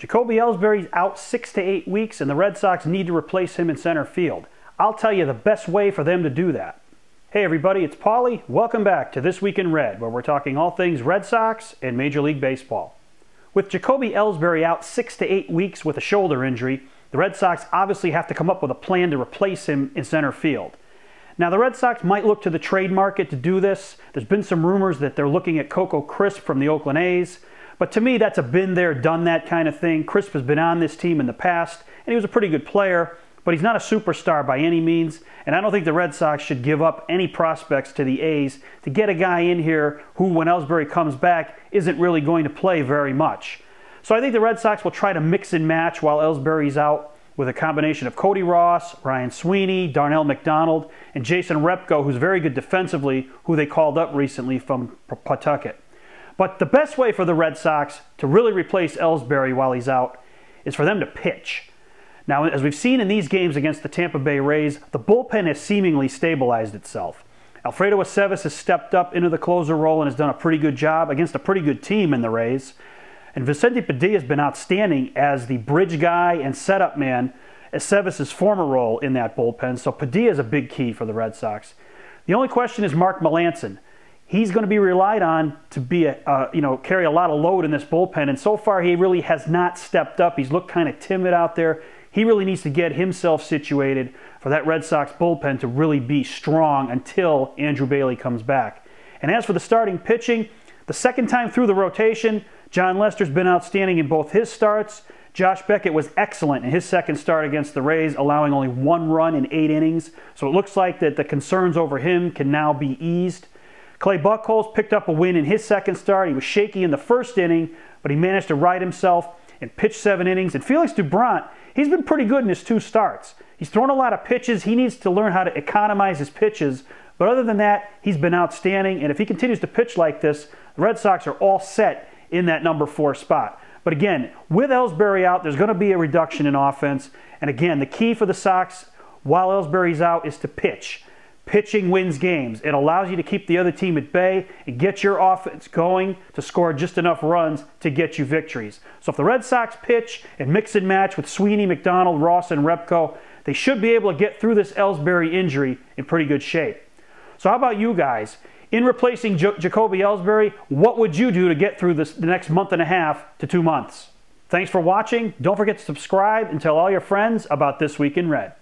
Jacoby Ellsbury's out 6 to 8 weeks, and the Red Sox need to replace him in center field. I'll tell you the best way for them to do that. Hey everybody, it's Paulie. Welcome back to This Week in Red, where we're talking all things Red Sox and Major League Baseball. With Jacoby Ellsbury out 6 to 8 weeks with a shoulder injury, the Red Sox obviously have to come up with a plan to replace him in center field. Now, the Red Sox might look to the trade market to do this. There's been some rumors that they're looking at Coco Crisp from the Oakland A's. But to me, that's a been there, done that kind of thing. Crisp has been on this team in the past, and he was a pretty good player, but he's not a superstar by any means. And I don't think the Red Sox should give up any prospects to the A's to get a guy in here who, when Ellsbury comes back, isn't really going to play very much. So I think the Red Sox will try to mix and match while Ellsbury's out with a combination of Cody Ross, Ryan Sweeney, Darnell McDonald, and Jason Repko, who's very good defensively, who they called up recently from Pawtucket. But the best way for the Red Sox to really replace Ellsbury while he's out is for them to pitch. Now, as we've seen in these games against the Tampa Bay Rays, the bullpen has seemingly stabilized itself. Alfredo Aceves has stepped up into the closer role and has done a pretty good job against a pretty good team in the Rays. And Vicente Padilla has been outstanding as the bridge guy and setup man, Aceves' former role in that bullpen. So Padilla is a big key for the Red Sox. The only question is Mark Melancon. He's going to be relied on to be carry a lot of load in this bullpen, and so far he really has not stepped up. He's looked kind of timid out there. He really needs to get himself situated for that Red Sox bullpen to really be strong until Andrew Bailey comes back. And as for the starting pitching, the second time through the rotation, John Lester's been outstanding in both his starts. Josh Beckett was excellent in his second start against the Rays, allowing only 1 run in 8 innings. So it looks like that the concerns over him can now be eased. Clay Buchholz picked up a win in his second start. He was shaky in the first inning, but he managed to right himself and pitch 7 innings. And Felix Doubront, he's been pretty good in his 2 starts. He's thrown a lot of pitches. He needs to learn how to economize his pitches. But other than that, he's been outstanding. And if he continues to pitch like this, the Red Sox are all set in that number 4 spot. But again, with Ellsbury out, there's going to be a reduction in offense. And again, the key for the Sox while Ellsbury's out is to pitch. Pitching wins games. It allows you to keep the other team at bay and get your offense going to score just enough runs to get you victories. So if the Red Sox pitch and mix and match with Sweeney, McDonald, Ross, and Repko, they should be able to get through this Ellsbury injury in pretty good shape. So how about you guys? In replacing Jacoby Ellsbury, what would you do to get through the next month and a half to 2 months? Thanks for watching. Don't forget to subscribe and tell all your friends about This Week in Red.